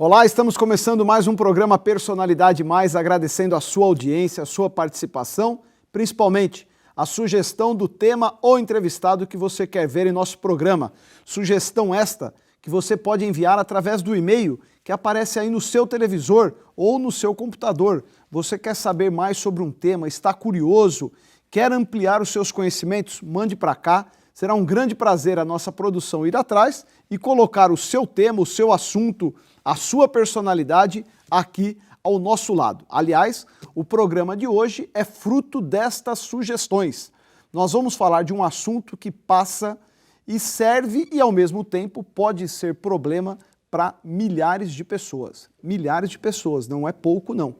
Olá, estamos começando mais um programa Personalidade Mais, agradecendo a sua audiência, a sua participação, principalmente a sugestão do tema ou entrevistado que você quer ver em nosso programa. Sugestão esta que você pode enviar através do e-mail que aparece aí no seu televisor ou no seu computador. Você quer saber mais sobre um tema, está curioso, quer ampliar os seus conhecimentos? Mande para cá. Será um grande prazer a nossa produção ir atrás e colocar o seu tema, o seu assunto, a sua personalidade aqui ao nosso lado. Aliás, o programa de hoje é fruto destas sugestões. Nós vamos falar de um assunto que passa e serve e, ao mesmo tempo, pode ser problema para milhares de pessoas. Milhares de pessoas, não é pouco não.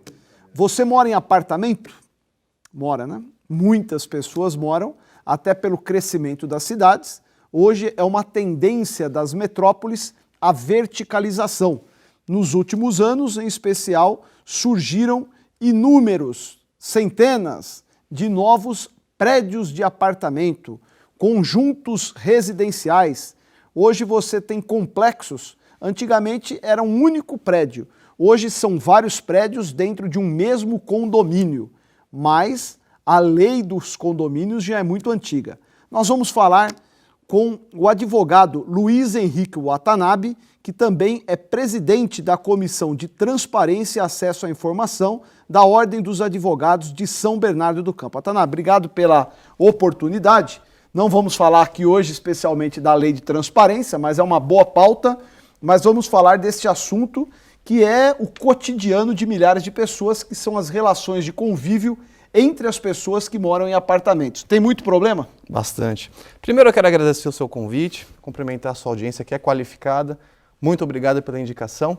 Você mora em apartamento? Mora, né? Muitas pessoas moram, até pelo crescimento das cidades. Hoje é uma tendência das metrópoles a verticalização. Nos últimos anos, em especial, surgiram inúmeros, centenas de novos prédios de apartamento, conjuntos residenciais. Hoje você tem complexos. Antigamente era um único prédio. Hoje são vários prédios dentro de um mesmo condomínio. Mas a lei dos condomínios já é muito antiga. Nós vamos falar com o advogado Luiz Henrique Watanabe, que também é presidente da Comissão de Transparência e Acesso à Informação da Ordem dos Advogados de São Bernardo do Campo. Watanabe, obrigado pela oportunidade. Não vamos falar aqui hoje especialmente da lei de transparência, mas é uma boa pauta. Mas vamos falar deste assunto que é o cotidiano de milhares de pessoas, que são as relações de convívio entre as pessoas que moram em apartamentos. Tem muito problema? Bastante. Primeiro eu quero agradecer o seu convite, cumprimentar a sua audiência que é qualificada. Muito obrigado pela indicação.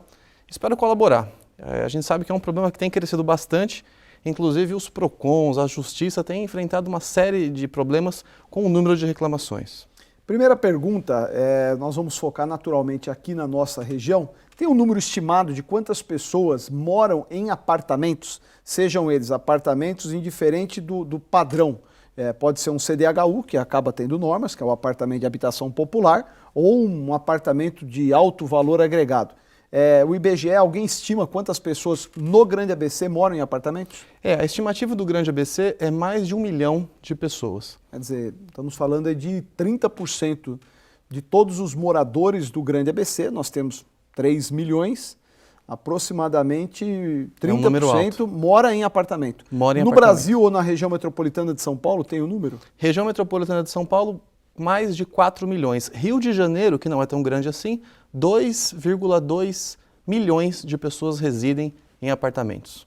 Espero colaborar. A gente sabe que é um problema que tem crescido bastante, inclusive os PROCONs, a Justiça têm enfrentado uma série de problemas com o número de reclamações. Primeira pergunta, nós vamos focar naturalmente aqui na nossa região. Tem um número estimado de quantas pessoas moram em apartamentos, sejam eles apartamentos indiferente do padrão. Pode ser um CDHU, que acaba tendo normas, que é o apartamento de habitação popular, ou um apartamento de alto valor agregado. O IBGE, alguém estima quantas pessoas no Grande ABC moram em apartamentos? A estimativa do Grande ABC é mais de 1 milhão de pessoas. Quer dizer, estamos falando aí de 30% de todos os moradores do Grande ABC. Nós temos 3 milhões, aproximadamente 30% mora em apartamento. No Brasil ou na região metropolitana de São Paulo, tem o número? Região metropolitana de São Paulo, mais de 4 milhões. Rio de Janeiro, que não é tão grande assim, 2,2 milhões de pessoas residem em apartamentos.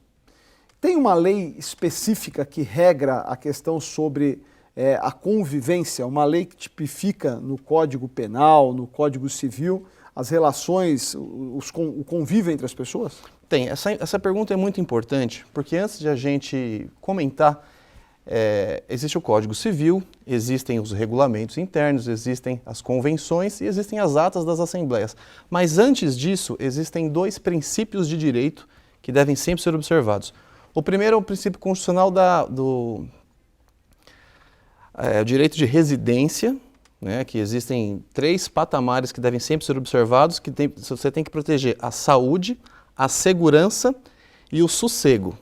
Tem uma lei específica que regra a questão sobre a convivência, uma lei que tipifica no Código Penal, no Código Civil, as relações, o convívio entre as pessoas? Tem. Essa pergunta é muito importante, porque antes de a gente comentar, existe o Código Civil, existem os regulamentos internos, existem as convenções e existem as atas das assembleias. Mas antes disso, existem dois princípios de direito que devem sempre ser observados. O primeiro é o princípio constitucional do direito de residência, que existem 3 patamares que devem sempre ser observados, que você tem que proteger a saúde, a segurança e o sossego.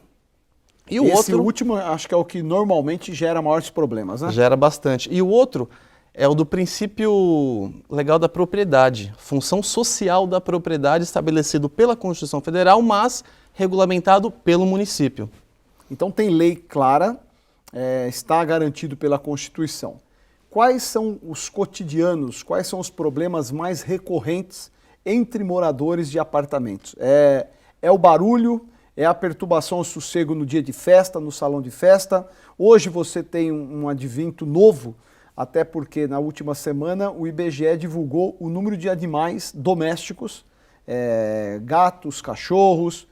E esse último acho que é o que normalmente gera maiores problemas, né? Gera bastante. E o outro é o do princípio legal da propriedade, função social da propriedade estabelecido pela Constituição Federal, mas regulamentado pelo município. Então tem lei clara, está garantido pela Constituição. Quais são os cotidianos, quais são os problemas mais recorrentes entre moradores de apartamentos? É o barulho? É a perturbação ao sossego no dia de festa, no salão de festa? Hoje você tem um advento novo, até porque na última semana o IBGE divulgou o número de animais domésticos, gatos, cachorros,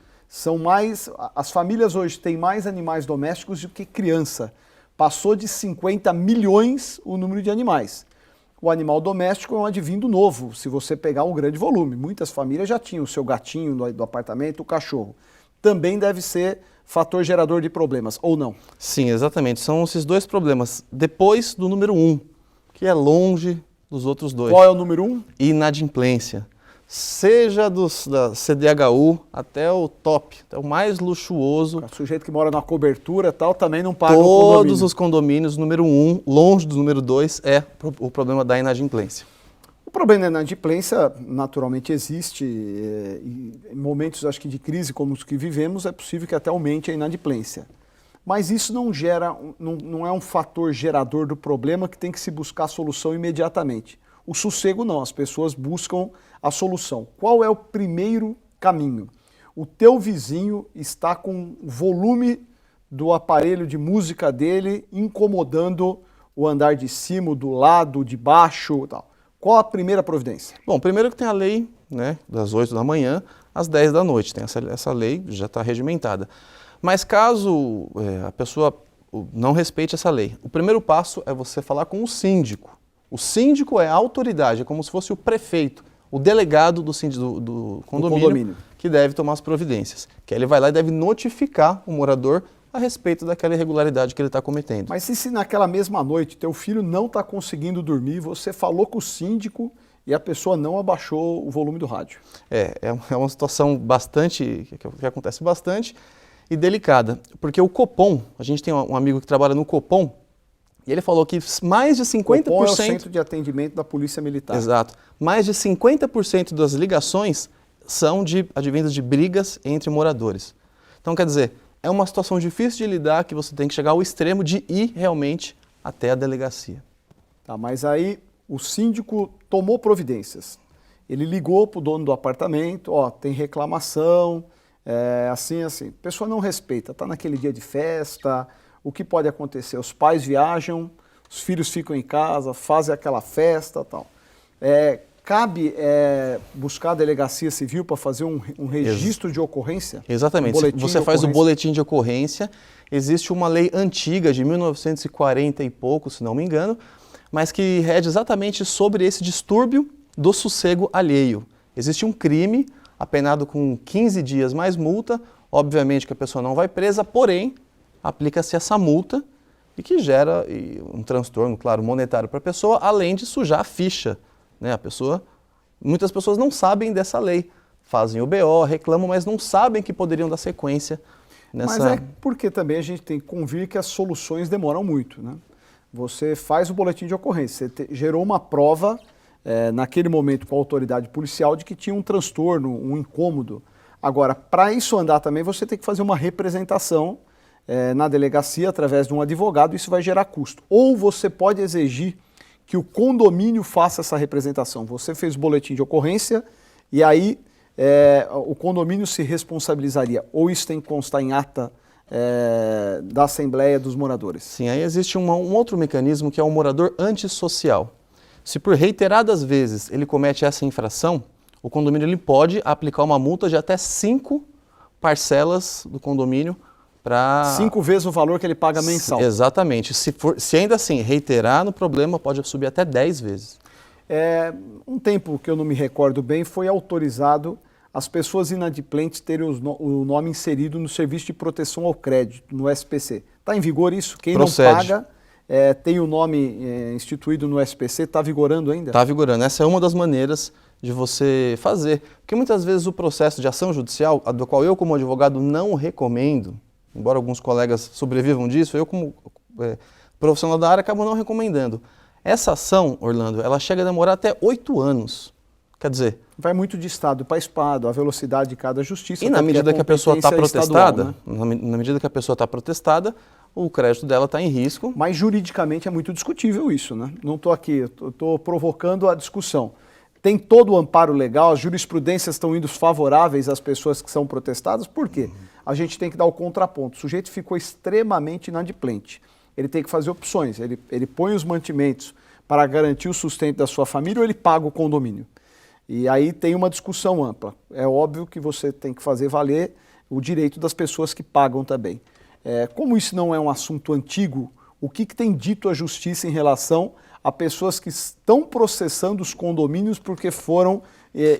as famílias hoje têm mais animais domésticos do que criança. Passou de 50 milhões o número de animais. O animal doméstico é um advindo novo, se você pegar um grande volume. Muitas famílias já tinham o seu gatinho do apartamento, o cachorro. Também deve ser fator gerador de problemas, ou não? Sim, exatamente. São esses dois problemas. Depois do número 1, que é longe dos outros dois. Qual é o número 1? Inadimplência. seja da CDHU até o top, até o mais luxuoso. O sujeito que mora na cobertura e tal também não paga o Todos condomínio. os condomínios, número 1, longe do número 2, é o problema da inadimplência. O problema da inadimplência naturalmente existe, e em momentos acho que de crise como os que vivemos é possível que até aumente a inadimplência. Mas isso não é um fator gerador do problema que tem que se buscar a solução imediatamente. O sossego não, as pessoas buscam a solução. Qual é o primeiro caminho? O teu vizinho está com o volume do aparelho de música dele incomodando o andar de cima, do lado, de baixo e tal. Qual a primeira providência? Bom, primeiro que tem a lei, né, das 8 da manhã às 10 da noite. Tem essa lei, já está regimentada. Mas caso a pessoa não respeite essa lei, o primeiro passo é você falar com o síndico. O síndico é a autoridade, é como se fosse o prefeito, o delegado do condomínio que deve tomar as providências. Que ele vai lá e deve notificar o morador a respeito daquela irregularidade que ele está cometendo. Mas se naquela mesma noite teu filho não está conseguindo dormir, você falou com o síndico e a pessoa não abaixou o volume do rádio? É uma situação que acontece bastante e delicada, porque o Copom, a gente tem um amigo que trabalha no Copom, e ele falou que mais de 50%... Copom é o Centro de Atendimento da Polícia Militar. Exato. Mais de 50% das ligações são advindas de brigas entre moradores. Então, quer dizer, é uma situação difícil de lidar que você tem que chegar ao extremo de ir realmente até a delegacia. Tá, mas aí o síndico tomou providências. Ele ligou para o dono do apartamento, tem reclamação, assim. A pessoa não respeita, está naquele dia de festa, o que pode acontecer? Os pais viajam, os filhos ficam em casa, fazem aquela festa e tal. Cabe buscar a delegacia civil para fazer um registro de ocorrência? Exatamente. Você faz o boletim de ocorrência. Existe uma lei antiga de 1940 e pouco, se não me engano, mas que rege exatamente sobre esse distúrbio do sossego alheio. Existe um crime apenado com 15 dias mais multa, obviamente que a pessoa não vai presa, porém aplica-se essa multa e que gera um transtorno, claro, monetário para a pessoa, além de sujar a ficha. Né? Muitas pessoas não sabem dessa lei, fazem o BO, reclamam, mas não sabem que poderiam dar sequência nessa... Mas é porque também a gente tem que convir que as soluções demoram muito, né? Você faz o boletim de ocorrência, você gerou uma prova naquele momento com a autoridade policial de que tinha um transtorno, um incômodo. Agora, para isso andar também, você tem que fazer uma representação na delegacia através de um advogado, isso vai gerar custo. Ou você pode exigir que o condomínio faça essa representação. Você fez o boletim de ocorrência e aí o condomínio se responsabilizaria. Ou isso tem que constar em ata da Assembleia dos Moradores? Sim, aí existe um outro mecanismo que é o morador antissocial. Se por reiteradas vezes ele comete essa infração, o condomínio ele pode aplicar uma multa de até 5 parcelas do condomínio para... 5 vezes o valor que ele paga mensal. Exatamente. Se ainda assim reiterar no problema, pode subir até 10 vezes. Um tempo que eu não me recordo bem, foi autorizado as pessoas inadimplentes terem o nome inserido no Serviço de Proteção ao Crédito, no SPC. Está em vigor isso? Quem Procede. Não paga, tem o nome instituído no SPC, está vigorando ainda? Está vigorando. Essa é uma das maneiras de você fazer. Porque muitas vezes o processo de ação judicial, do qual eu como advogado não recomendo, embora alguns colegas sobrevivam disso, eu como profissional da área acabo não recomendando. Essa ação, Orlando, ela chega a demorar até 8 anos. Quer dizer... Vai muito de estado para estado, a velocidade de cada justiça. E na medida que a pessoa está protestada, né? na medida que a pessoa está protestada, o crédito dela está em risco. Mas juridicamente é muito discutível isso, né? Não estou aqui, estou provocando a discussão. Tem todo o amparo legal, as jurisprudências estão indo favoráveis às pessoas que são protestadas, por quê? A gente tem que dar o contraponto. O sujeito ficou extremamente inadimplente. Ele tem que fazer opções, ele põe os mantimentos para garantir o sustento da sua família ou ele paga o condomínio. E aí tem uma discussão ampla. É óbvio que você tem que fazer valer o direito das pessoas que pagam também. Como isso não é um assunto antigo, o que tem dito a justiça em relação a pessoas que estão processando os condomínios porque foram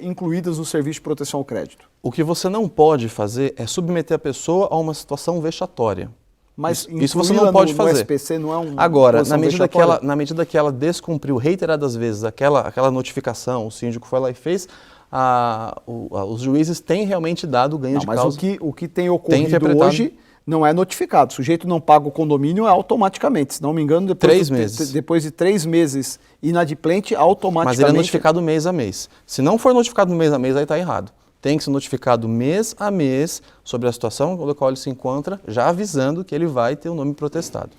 incluídas no Serviço de Proteção ao Crédito? O que você não pode fazer é submeter a pessoa a uma situação vexatória. Mas isso você não pode fazer. No SPC não é um... Agora, na medida que ela descumpriu reiteradas vezes aquela notificação, o síndico foi lá e fez, os juízes têm realmente dado ganho de causa. Mas o que tem ocorrido hoje não é notificado. O sujeito não paga o condomínio automaticamente. Se não me engano, depois de 3 meses inadimplente, automaticamente... Mas ele é notificado mês a mês. Se não for notificado mês a mês, aí está errado. Tem que ser notificado mês a mês sobre a situação no qual ele se encontra, já avisando que ele vai ter o nome protestado.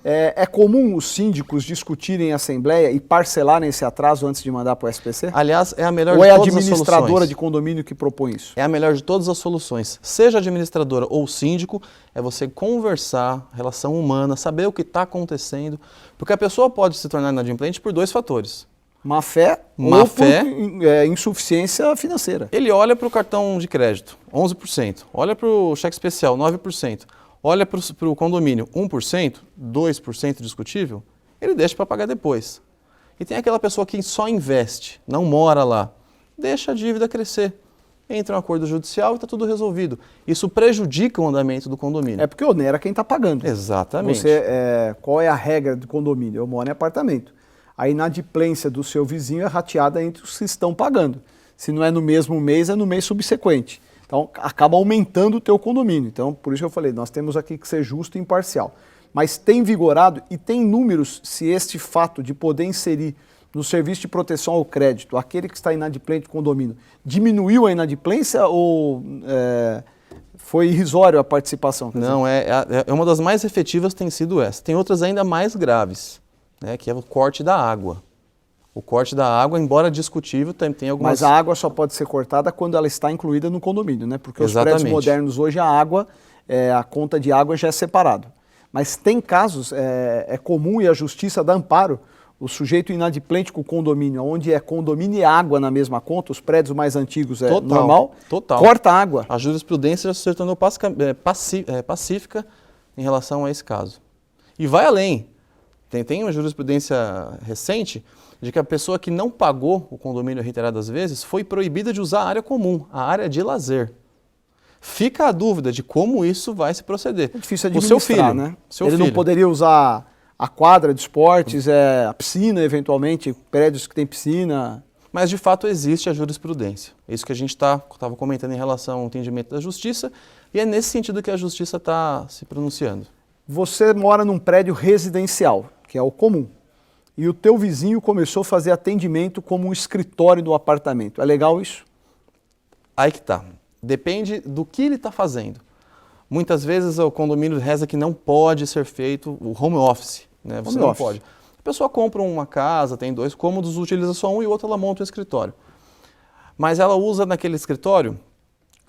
É comum os síndicos discutirem em assembleia e parcelarem esse atraso antes de mandar para o SPC? Aliás, é a melhor de todas as soluções. Ou é a administradora de condomínio que propõe isso? É a melhor de todas as soluções. Seja administradora ou síndico, é você conversar, relação humana, saber o que está acontecendo, porque a pessoa pode se tornar inadimplente por 2 fatores. Má fé ou por insuficiência financeira. Ele olha para o cartão de crédito, 11%. Olha para o cheque especial, 9%. Olha para o condomínio, 1%, 2% discutível, ele deixa para pagar depois. E tem aquela pessoa que só investe, não mora lá, deixa a dívida crescer. Entra um acordo judicial e está tudo resolvido. Isso prejudica o andamento do condomínio. É porque onera quem está pagando. Exatamente. Qual é a regra do condomínio? Eu moro em apartamento. A inadimplência do seu vizinho é rateada entre os que estão pagando. Se não é no mesmo mês, é no mês subsequente. Então, acaba aumentando o teu condomínio. Então, por isso que eu falei, nós temos aqui que ser justo e imparcial. Mas tem vigorado e tem números se este fato de poder inserir no serviço de proteção ao crédito, aquele que está inadimplente do condomínio, diminuiu a inadimplência ou foi irrisório a participação? Não, é uma das mais efetivas tem sido essa. Tem outras ainda mais graves, né, que é o corte da água. O corte da água, embora discutível, tem algumas... Mas a água só pode ser cortada quando ela está incluída no condomínio, né? Porque os prédios modernos hoje, a conta de água já é separado. Mas tem casos, é comum e a justiça dá amparo, o sujeito inadimplente com o condomínio, onde é condomínio e água na mesma conta, os prédios mais antigos normal, corta a água. A jurisprudência já se tornou pacífica em relação a esse caso. E vai além. Tem uma jurisprudência recente de que a pessoa que não pagou o condomínio reiteradas vezes foi proibida de usar a área comum, a área de lazer. Fica a dúvida de como isso vai se proceder. É difícil administrar, o seu filho, né? Ele não poderia usar a quadra de esportes, a piscina, eventualmente, prédios que têm piscina. Mas, de fato, existe a jurisprudência. É isso que a gente estava comentando em relação ao entendimento da justiça, e é nesse sentido que a justiça está se pronunciando. Você mora num prédio residencial, que é o comum, e o teu vizinho começou a fazer atendimento como um escritório do apartamento. É legal isso? Aí que tá. Depende do que ele está fazendo. Muitas vezes o condomínio reza que não pode ser feito o home office, né? Você não pode. A pessoa compra uma casa, tem 2 cômodos, utiliza só um e o outro ela monta um escritório. Mas ela usa naquele escritório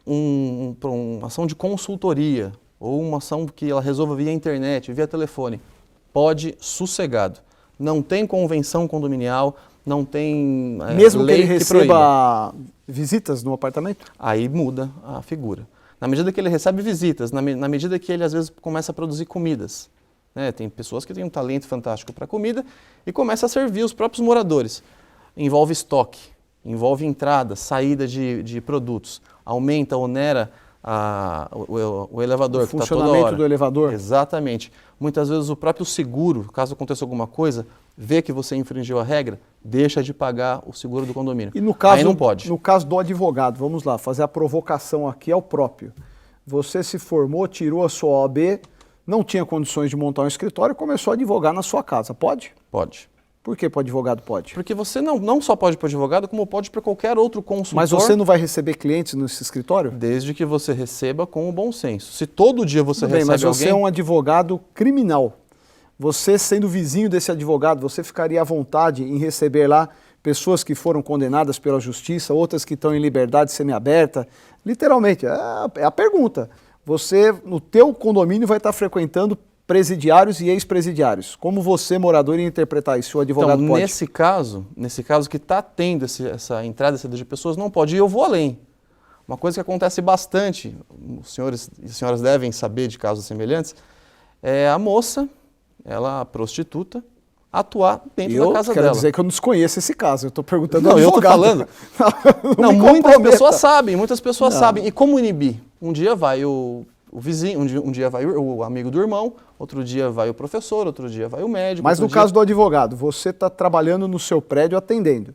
uma ação de consultoria ou uma ação que ela resolva via internet, via telefone. Pode sossegado. Não tem convenção condominial, não tem mesmo lei que ele receba visitas no apartamento? Aí muda a figura. Na medida que ele recebe visitas, na medida que ele às vezes começa a produzir comidas, né? Tem pessoas que têm um talento fantástico para comida e começa a servir os próprios moradores. Envolve estoque, envolve entrada, saída de produtos, aumenta, onera o elevador. O funcionamento do elevador. Exatamente. Muitas vezes o próprio seguro, caso aconteça alguma coisa, vê que você infringiu a regra, deixa de pagar o seguro do condomínio. E no caso, aí não pode. No caso do advogado, vamos lá, fazer a provocação aqui ao próprio. Você se formou, tirou a sua OAB, não tinha condições de montar um escritório e começou a advogar na sua casa. Pode? Pode. Por que para o advogado pode? Porque você não só pode para o advogado, como pode para qualquer outro consultor. Mas você não vai receber clientes nesse escritório? Desde que você receba com o bom senso. Se todo dia você recebe mas alguém... você é um advogado criminal. Você, sendo vizinho desse advogado, você ficaria à vontade em receber lá pessoas que foram condenadas pela justiça, outras que estão em liberdade semiaberta? Literalmente, é a pergunta. Você, no teu condomínio, vai estar frequentando presidiários e ex-presidiários. Como você, morador, ia interpretar isso? O advogado então, pode? Nesse caso que está tendo essa entrada e saída de pessoas, não pode. E eu vou além. Uma coisa que acontece bastante, os senhores e senhoras devem saber de casos semelhantes, é a moça, a prostituta, atuar dentro da casa dela. Eu quero dizer que eu não desconheço esse caso, eu estou perguntando ao advogado. Eu estou falando. Não, muitas pessoas sabem. E como inibir? Um dia vai o vizinho, um dia vai o amigo do irmão, outro dia vai o professor, outro dia vai o médico. Mas no caso do advogado, você está trabalhando no seu prédio atendendo.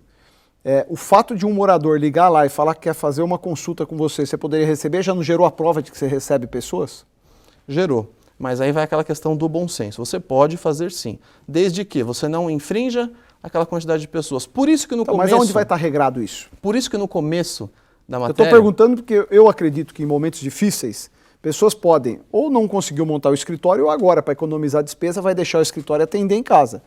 o fato de um morador ligar lá e falar que quer fazer uma consulta com você, você poderia receber, já não gerou a prova de que você recebe pessoas? Gerou. Mas aí vai aquela questão do bom senso. Você pode fazer sim, desde que você não infrinja aquela quantidade de pessoas. Por isso que no começo... Mas onde vai estar regrado isso? Por isso que no começo da matéria... Eu estou perguntando porque eu acredito que em momentos difíceis, pessoas podem ou não conseguir montar o escritório ou agora, para economizar despesa, vai deixar o escritório atender em casa.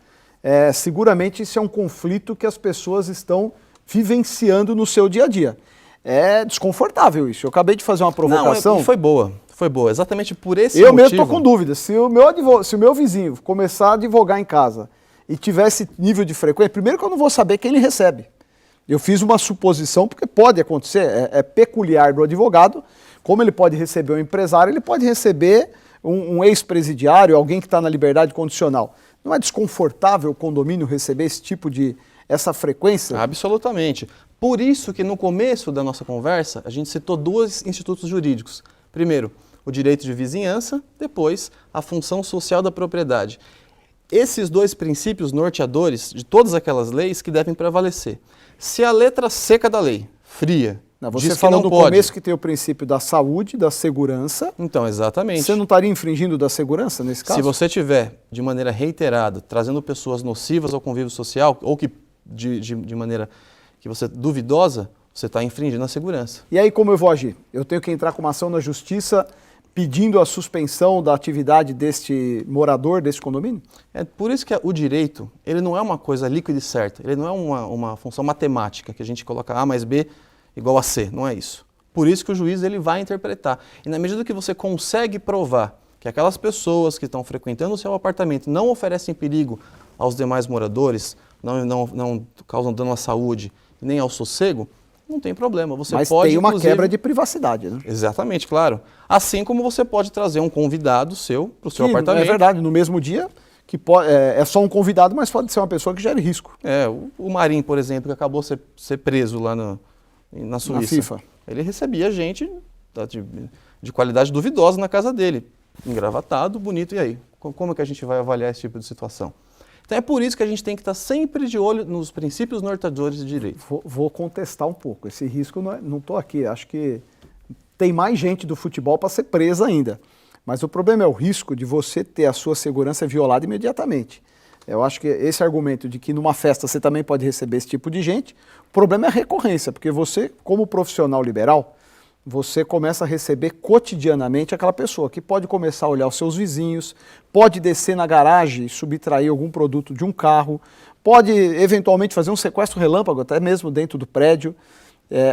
Seguramente isso é um conflito que as pessoas estão vivenciando no seu dia a dia. É desconfortável isso. Eu acabei de fazer uma provocação. Não, foi boa. Foi boa. Exatamente por esse motivo. Eu motivo... mesmo estou com dúvida. Se o meu vizinho começar a advogar em casa e tiver esse nível de frequência, primeiro que eu não vou saber quem ele recebe. Eu fiz uma suposição, porque pode acontecer, é peculiar do advogado, como ele pode receber um empresário, ele pode receber um ex-presidiário, alguém que está na liberdade condicional. Não é desconfortável o condomínio receber essa frequência? Absolutamente. Por isso que no começo da nossa conversa, a gente citou dois institutos jurídicos. Primeiro, o direito de vizinhança, depois, a função social da propriedade. Esses dois princípios norteadores de todas aquelas leis que devem prevalecer. Se a letra seca da lei, fria, você diz falou que não no pode. começo que tem o princípio da saúde, da segurança. Então, exatamente. Você não estaria infringindo da segurança nesse caso? Se você tiver, de maneira reiterada, trazendo pessoas nocivas ao convívio social, ou que de maneira que você duvidosa, você está infringindo a segurança. E aí como eu vou agir? Eu tenho que entrar com uma ação na justiça pedindo a suspensão da atividade deste morador, deste condomínio? É por isso que o direito, ele não é uma coisa líquida e certa, ele não é uma função matemática, que a gente coloca A mais B igual a C, não é isso. Por isso que o juiz ele vai interpretar. E na medida que você consegue provar que aquelas pessoas que estão frequentando o seu apartamento não oferecem perigo aos demais moradores, não causam dano à saúde nem ao sossego, não tem problema. Você Mas pode, tem uma quebra de privacidade, né? Exatamente, claro. Assim como você pode trazer um convidado seu para o seu apartamento. É verdade, no mesmo dia, que é só um convidado, mas pode ser uma pessoa que gere risco. O Marinho, por exemplo, que acabou ser preso lá na Suíça. Na FIFA. Ele recebia gente de qualidade duvidosa na casa dele. Engravatado, bonito, e aí? Como é que a gente vai avaliar esse tipo de situação? Então é por isso que a gente tem que estar sempre de olho nos princípios norteadores de direito. Vou contestar um pouco. Esse risco não estou aqui. Acho que tem mais gente do futebol para ser presa ainda. Mas o problema é o risco de você ter a sua segurança violada imediatamente. Eu acho que esse argumento de que numa festa você também pode receber esse tipo de gente, o problema é a recorrência, porque você, como profissional liberal, você começa a receber cotidianamente aquela pessoa que pode começar a olhar os seus vizinhos, pode descer na garagem e subtrair algum produto de um carro, pode eventualmente fazer um sequestro relâmpago, até mesmo dentro do prédio,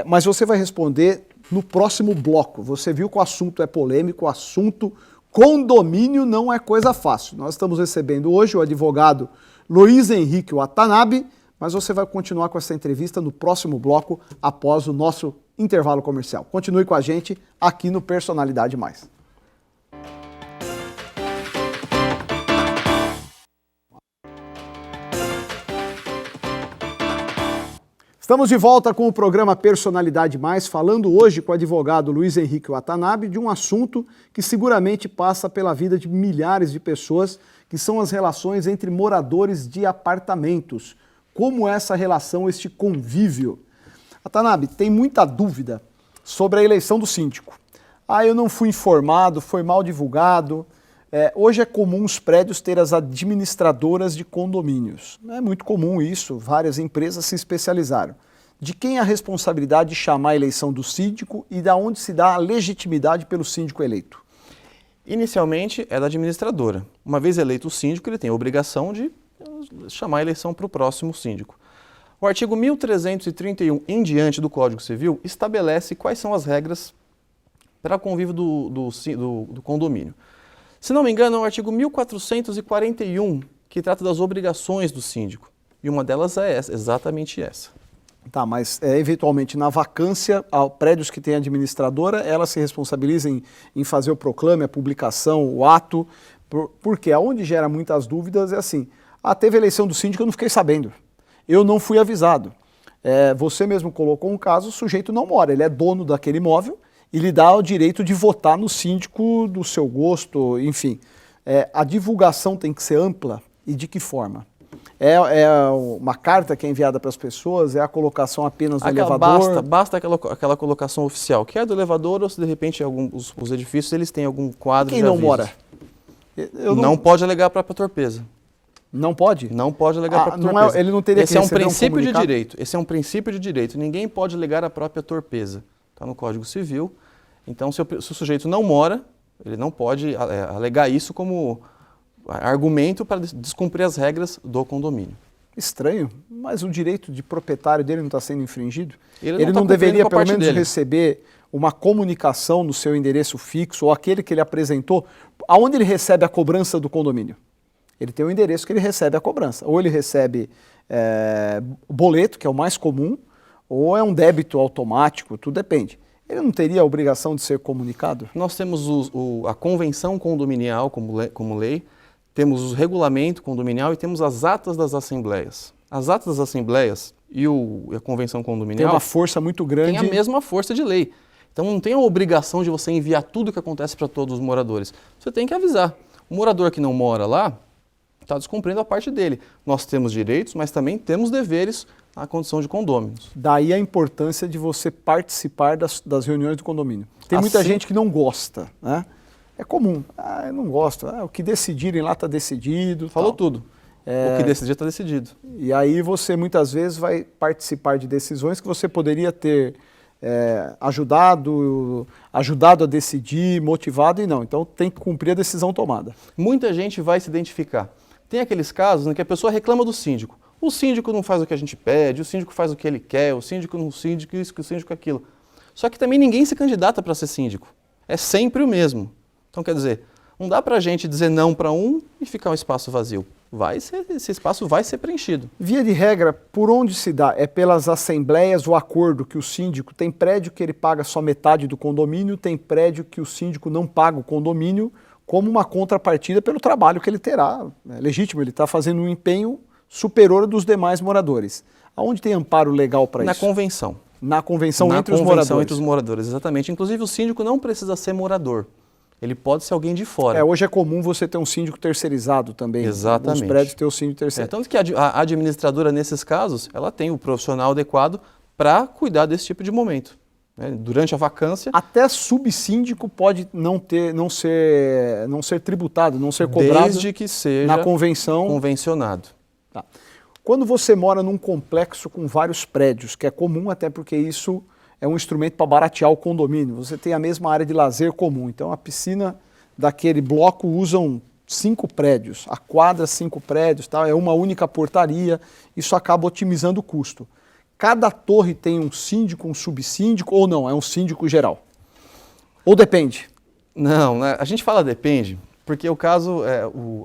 mas você vai responder no próximo bloco. Você viu que o assunto é polêmico, o assunto condomínio não é coisa fácil. Nós estamos recebendo hoje o advogado Luiz Henrique Watanabe, mas você vai continuar com essa entrevista no próximo bloco após o nosso intervalo comercial. Continue com a gente aqui no Personalidade Mais. Estamos de volta com o programa Personalidade Mais, falando hoje com o advogado Luiz Henrique Watanabe de um assunto que seguramente passa pela vida de milhares de pessoas, que são as relações entre moradores de apartamentos. Como é essa relação, este convívio? Watanabe, tem muita dúvida sobre a eleição do síndico. Eu não fui informado, foi mal divulgado. Hoje é comum os prédios ter as administradoras de condomínios. É muito comum isso, várias empresas se especializaram. De quem é a responsabilidade de chamar a eleição do síndico e da onde se dá a legitimidade pelo síndico eleito? Inicialmente é da administradora. Uma vez eleito o síndico, ele tem a obrigação de chamar a eleição para o próximo síndico. O artigo 1331 em diante do Código Civil estabelece quais são as regras para o convívio do condomínio. Se não me engano, é o artigo 1441 que trata das obrigações do síndico. E uma delas é essa, exatamente essa. Tá, mas eventualmente na vacância, prédios que têm administradora, ela se responsabiliza em fazer o proclame, a publicação, o ato, porque aonde gera muitas dúvidas é assim, teve eleição do síndico, eu não fiquei sabendo, eu não fui avisado. Você mesmo colocou um caso, o sujeito não mora, ele é dono daquele imóvel e lhe dá o direito de votar no síndico do seu gosto, enfim. A divulgação tem que ser ampla e de que forma? É uma carta que é enviada para as pessoas? É a colocação apenas no elevador? Basta aquela colocação oficial, que é do elevador ou se de repente os edifícios eles têm algum quadro de Quem não avisos. mora? Não pode alegar a própria torpeza. Não pode? Não pode alegar a própria torpeza. Ele não teria que receber princípio de comunicado? direito. Esse é um princípio de direito. Ninguém pode alegar a própria torpeza. Está no Código Civil. Então, se o sujeito não mora, ele não pode alegar isso como argumento para descumprir as regras do condomínio. Estranho, mas o direito de proprietário dele não está sendo infringido? Ele não deveria, pelo menos, dele. receber uma comunicação no seu endereço fixo ou aquele que ele apresentou? Aonde ele recebe a cobrança do condomínio? Ele tem um endereço que ele recebe a cobrança. Ou ele recebe boleto, que é o mais comum, ou é um débito automático, tudo depende. Ele não teria a obrigação de ser comunicado? Nós temos a convenção condominial como lei, temos o regulamento condominial e temos as atas das assembleias. As atas das assembleias e a convenção condominial... Tem uma força muito grande. Tem a mesma força de lei. Então não tem a obrigação de você enviar tudo o que acontece para todos os moradores. Você tem que avisar. O morador que não mora lá está descumprindo a parte dele. Nós temos direitos, mas também temos deveres na condição de condôminos. Daí a importância de você participar das reuniões do condomínio. Tem muita gente que não gosta, né? É comum. Eu não gosto. O que decidirem lá está decidido. Falou tudo. O que decidir está decidido. E aí você muitas vezes vai participar de decisões que você poderia ter ajudado a decidir, motivado e não. Então tem que cumprir a decisão tomada. Muita gente vai se identificar. Tem aqueles casos em que a pessoa reclama do síndico. O síndico não faz o que a gente pede, o síndico faz o que ele quer, o síndico não síndico isso, o síndico aquilo. Só que também ninguém se candidata para ser síndico. É sempre o mesmo. Então, quer dizer, não dá para a gente dizer não para um e ficar um espaço vazio. Esse espaço vai ser preenchido. Via de regra, por onde se dá? É pelas assembleias, o acordo que o síndico tem prédio que ele paga só metade do condomínio, tem prédio que o síndico não paga o condomínio como uma contrapartida pelo trabalho que ele terá. É legítimo, ele está fazendo um empenho superior dos demais moradores. Aonde tem amparo legal para isso? Na convenção. Na convenção entre os moradores. Entre os moradores, exatamente. Inclusive o síndico não precisa ser morador. Ele pode ser alguém de fora. Hoje é comum você ter um síndico terceirizado também. Exatamente. Os prédios ter o síndico terceirizado. Tanto que a administradora, nesses casos, ela tem o profissional adequado para cuidar desse tipo de momento. Durante a vacância. Até subsíndico pode não ser tributado, não ser cobrado. Desde que seja na convenção convencionado. Tá. Quando você mora num complexo com vários prédios, que é comum até porque isso é um instrumento para baratear o condomínio, você tem a mesma área de lazer comum. Então a piscina daquele bloco usam 5 prédios, a quadra 5 prédios, tá? É uma única portaria, isso acaba otimizando o custo. Cada torre tem um síndico, um subsíndico ou não? É um síndico geral? Ou depende? Não, a gente fala depende, porque o caso,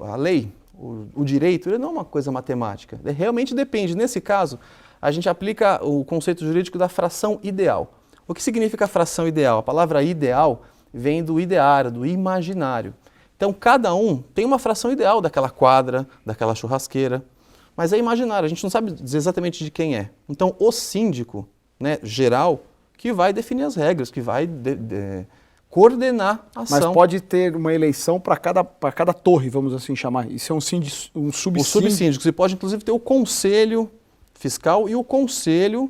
a lei, o direito, ele não é uma coisa matemática. Realmente depende. Nesse caso, a gente aplica o conceito jurídico da fração ideal. O que significa a fração ideal? A palavra ideal vem do ideário, do imaginário. Então, cada um tem uma fração ideal daquela quadra, daquela churrasqueira, mas é imaginário, a gente não sabe dizer exatamente de quem é. Então, o síndico, geral, que vai definir as regras, que vai coordenar a ação. Mas pode ter uma eleição para cada torre, vamos assim chamar. Isso é um subsíndico. O subsíndico. Você pode, inclusive, ter o conselho fiscal e o conselho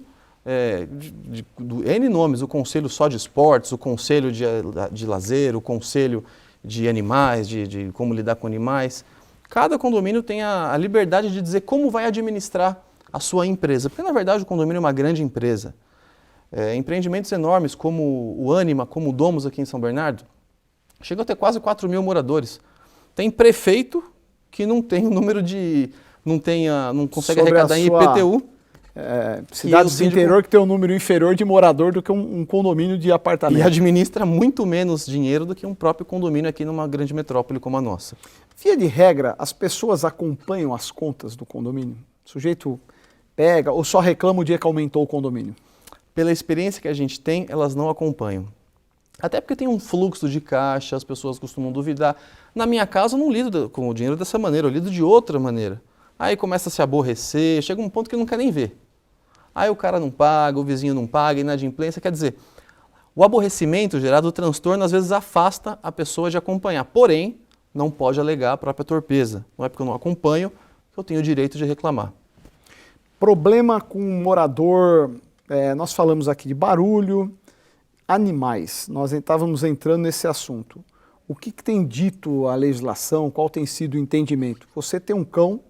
do N nomes, o conselho só de esportes, o conselho de lazer, o conselho de animais, de como lidar com animais. Cada condomínio tem a liberdade de dizer como vai administrar a sua empresa, porque na verdade o condomínio é uma grande empresa. Empreendimentos enormes como o Anima, como o Domus aqui em São Bernardo, chegam a ter quase 4 mil moradores. Tem prefeito que não tem o número de... não consegue arrecadar em IPTU. Cidades do interior que tem um número inferior de morador do que um condomínio de apartamento. E administra muito menos dinheiro do que um próprio condomínio aqui numa grande metrópole como a nossa. Via de regra, as pessoas acompanham as contas do condomínio? O sujeito pega ou só reclama o dia que aumentou o condomínio? Pela experiência que a gente tem, elas não acompanham. Até porque tem um fluxo de caixa, as pessoas costumam duvidar. Na minha casa eu não lido com o dinheiro dessa maneira, eu lido de outra maneira. Aí começa a se aborrecer, chega um ponto que não quer nem ver. Aí o cara não paga, o vizinho não paga, inadimplência. Quer dizer, o aborrecimento gerado do transtorno às vezes afasta a pessoa de acompanhar. Porém, não pode alegar a própria torpeza. Não é porque eu não acompanho que eu tenho o direito de reclamar. Problema com morador, nós falamos aqui de barulho, animais, nós estávamos entrando nesse assunto. O que tem dito a legislação, qual tem sido o entendimento? Você tem um cão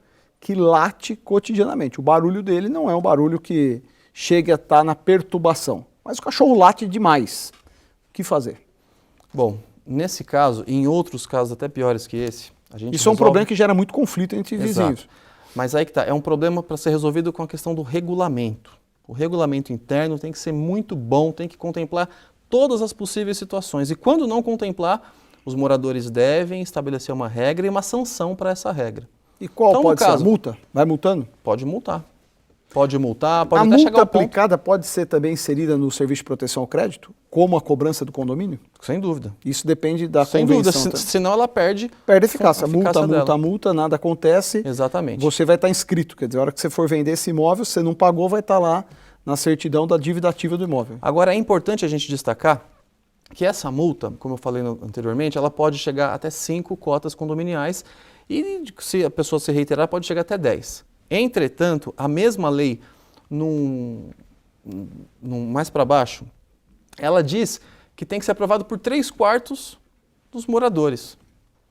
que late cotidianamente, o barulho dele não é um barulho que chegue a estar na perturbação, mas o cachorro late demais. O que fazer? Bom, nesse caso, e em outros casos até piores que esse, a gente Isso é um problema que gera muito conflito entre vizinhos. Exato. Mas aí que tá, é um problema para ser resolvido com a questão do regulamento. O regulamento interno tem que ser muito bom, tem que contemplar todas as possíveis situações. E quando não contemplar, os moradores devem estabelecer uma regra e uma sanção para essa regra. E qual então, pode ser a multa? Vai multando? Pode multar. Pode multar, pode a até chegar multa ao ponto. aplicada pode ser também inserida no serviço de proteção ao crédito, como a cobrança do condomínio? Sem dúvida. Isso depende da Sem convenção. dúvida, senão ela perde eficácia. a eficácia dela. Multa, nada acontece. Exatamente. Você vai estar inscrito, quer dizer, a hora que você for vender esse imóvel, você não pagou, vai estar lá na certidão da dívida ativa do imóvel. Agora, é importante a gente destacar que essa multa, como eu falei anteriormente, ela pode chegar até 5 cotas condominiais e, se a pessoa se reiterar, pode chegar até 10. Entretanto, a mesma lei, mais para baixo, ela diz que tem que ser aprovado por 3/4 dos moradores.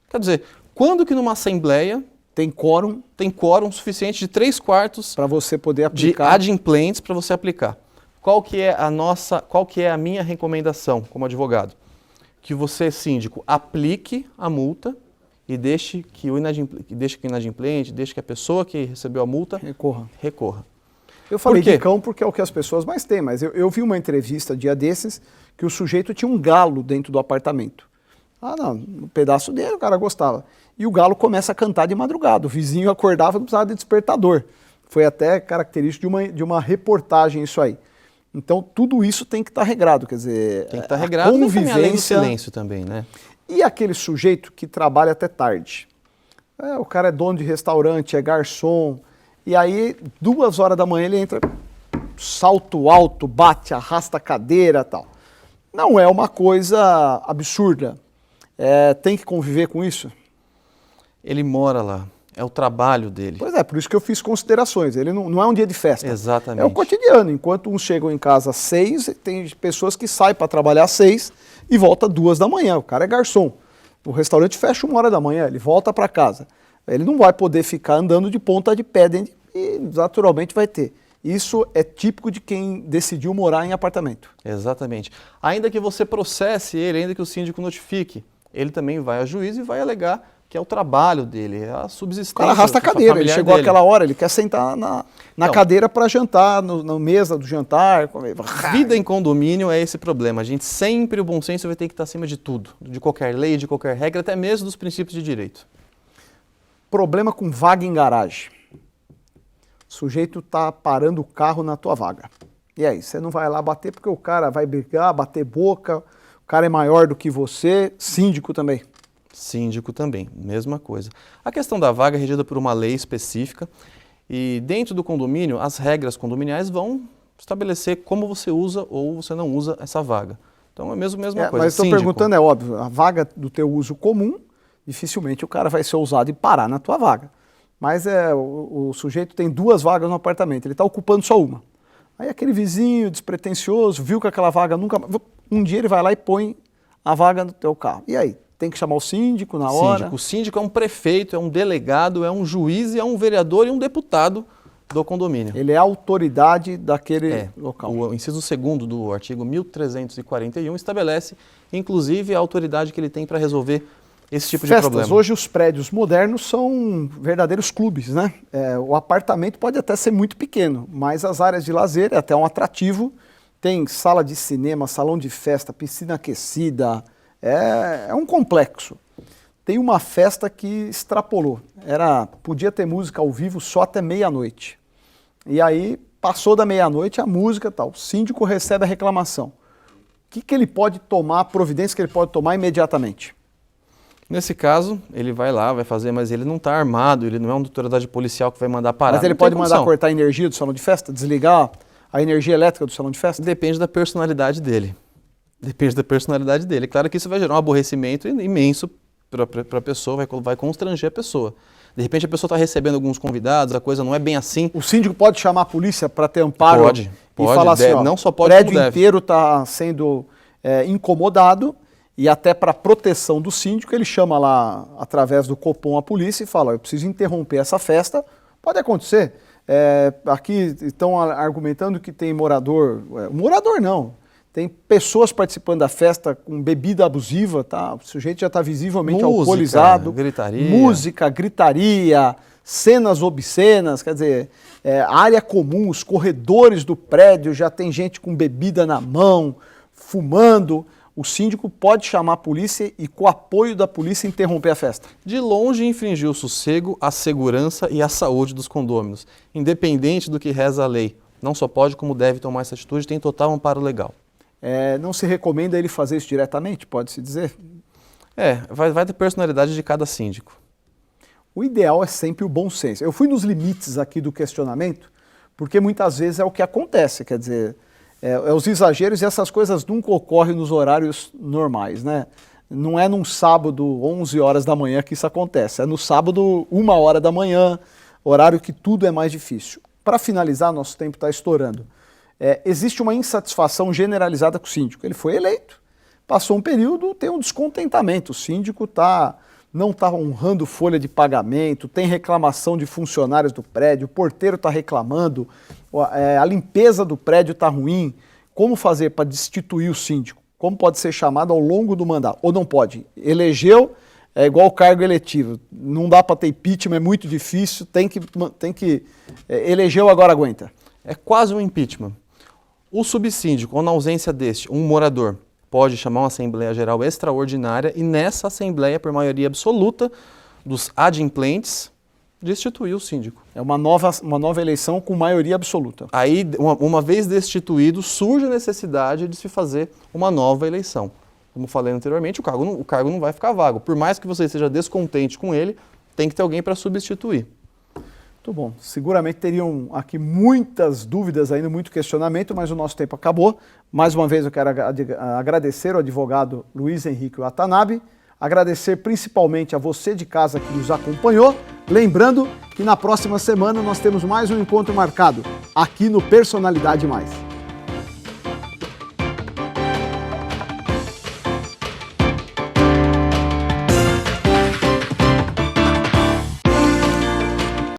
Quer dizer, quando que numa assembleia tem quórum suficiente de 3/4 para você poder aplicar de adimplentes para você aplicar? Qual que é a minha recomendação como advogado? Que você, síndico, aplique a multa e deixe que o inadimplente, deixe que a pessoa que recebeu a multa recorra. Eu falei de cão porque é o que as pessoas mais têm, mas eu vi uma entrevista dia desses que o sujeito tinha um galo dentro do apartamento. Um pedaço dele o cara gostava. E o galo começa a cantar de madrugada. O vizinho acordava e não precisava de despertador. Foi até característico de uma reportagem isso aí. Então tudo isso tem que estar regrado, quer dizer, tem que estar regrado, convivência, além do silêncio também, né? E aquele sujeito que trabalha até tarde. O cara é dono de restaurante, é garçom, e aí 2 horas da manhã ele entra, salto alto, bate, arrasta a cadeira e tal. Não é uma coisa absurda. Tem que conviver com isso? Ele mora lá. É o trabalho dele. Pois é, por isso que eu fiz considerações. Ele não é um dia de festa. Exatamente. É o cotidiano. Enquanto uns chegam em casa às 6, tem pessoas que saem para trabalhar às 6 e volta 2 da manhã. O cara é garçom. O restaurante fecha 1 hora da manhã, ele volta para casa. Ele não vai poder ficar andando de ponta de pé dentro e naturalmente vai ter. Isso é típico de quem decidiu morar em apartamento. Exatamente. Ainda que você processe ele, ainda que o síndico notifique, ele também vai a juízo e vai alegar que é o trabalho dele, é a subsistência. O cara arrasta a cadeira, ele chegou àquela hora, ele quer sentar na cadeira para jantar, na mesa do jantar. Vida em condomínio é esse problema. A gente sempre, o bom senso vai ter que estar acima de tudo, de qualquer lei, de qualquer regra, até mesmo dos princípios de direito. Problema com vaga em garagem. O sujeito está parando o carro na tua vaga. E aí, você não vai lá bater porque o cara vai brigar, bater boca, o cara é maior do que você, síndico também. Síndico também, mesma coisa. A questão da vaga é regida por uma lei específica e dentro do condomínio as regras condominiais vão estabelecer como você usa ou você não usa essa vaga. Então é a mesma coisa. Mas estou perguntando, é óbvio, a vaga do teu uso comum, dificilmente o cara vai ser ousado e parar na tua vaga. Mas o sujeito tem 2 vagas no apartamento, ele está ocupando só uma. Aí aquele vizinho despretensioso, viu que aquela vaga nunca... Um dia ele vai lá e põe a vaga no teu carro. E aí? Tem que chamar o síndico na hora? O síndico é um prefeito, é um delegado, é um juiz, é um vereador e um deputado do condomínio. Ele é a autoridade daquele local. O inciso 2º do artigo 1341 estabelece, inclusive, a autoridade que ele tem para resolver esse tipo de problema. Hoje os prédios modernos são verdadeiros clubes, né? O apartamento pode até ser muito pequeno, mas as áreas de lazer é até um atrativo. Tem sala de cinema, salão de festa, piscina aquecida... É um complexo. Tem uma festa que extrapolou. Podia ter música ao vivo só até meia-noite. E aí, passou da meia-noite, a música tal. O síndico recebe a reclamação. O que ele pode tomar, a providência que ele pode tomar imediatamente? Nesse caso, ele vai lá, vai fazer, mas ele não está armado, ele não é uma autoridade policial que vai mandar parar. Mas ele pode mandar cortar a energia do salão de festa? Desligar a energia elétrica do salão de festa? Depende da personalidade dele. Claro que isso vai gerar um aborrecimento imenso para a pessoa, vai constranger a pessoa. De repente a pessoa está recebendo alguns convidados, a coisa não é bem assim. O síndico pode chamar a polícia para ter amparo Pode, e falar assim, ó, não só pode, o prédio como deve. inteiro está sendo incomodado e até para proteção do síndico ele chama lá, através do Copom, a polícia e fala, eu preciso interromper essa festa. Pode acontecer. Aqui estão argumentando que tem morador não, tem pessoas participando da festa com bebida abusiva, tá? O sujeito já está visivelmente alcoolizado. Música, gritaria, cenas obscenas, quer dizer, área comum, os corredores do prédio, já tem gente com bebida na mão, fumando. O síndico pode chamar a polícia e, com o apoio da polícia, interromper a festa. De longe infringir o sossego, a segurança e a saúde dos condôminos, independente do que reza a lei. Não só pode, como deve tomar essa atitude, tem total amparo legal. Não se recomenda ele fazer isso diretamente, pode-se dizer? Vai da personalidade de cada síndico. O ideal é sempre o bom senso. Eu fui nos limites aqui do questionamento, porque muitas vezes é o que acontece, quer dizer, os exageros e essas coisas nunca ocorrem nos horários normais, né? Não é num sábado, 11 horas da manhã que isso acontece, é no sábado, 1 hora da manhã, horário que tudo é mais difícil. Para finalizar, nosso tempo está estourando. Existe uma insatisfação generalizada com o síndico. Ele foi eleito, passou um período, tem um descontentamento. O síndico não está honrando folha de pagamento, tem reclamação de funcionários do prédio, o porteiro está reclamando, a limpeza do prédio está ruim. Como fazer para destituir o síndico? Como pode ser chamado ao longo do mandato? Ou não pode? Elegeu, é igual o cargo eletivo. Não dá para ter impeachment, é muito difícil, tem que elegeu, agora aguenta. É quase um impeachment. O subsíndico, ou na ausência deste, um morador, pode chamar uma Assembleia Geral extraordinária e nessa Assembleia, por maioria absoluta dos adimplentes, destituir o síndico. É uma nova eleição com maioria absoluta. Aí, uma vez destituído, surge a necessidade de se fazer uma nova eleição. Como falei anteriormente, o cargo não vai ficar vago. Por mais que você esteja descontente com ele, tem que ter alguém para substituir. Muito bom. Seguramente teriam aqui muitas dúvidas ainda, muito questionamento, mas o nosso tempo acabou. Mais uma vez eu quero agradecer ao advogado Luiz Henrique Watanabe, agradecer principalmente a você de casa que nos acompanhou. Lembrando que na próxima semana nós temos mais um encontro marcado aqui no Personalidade Mais.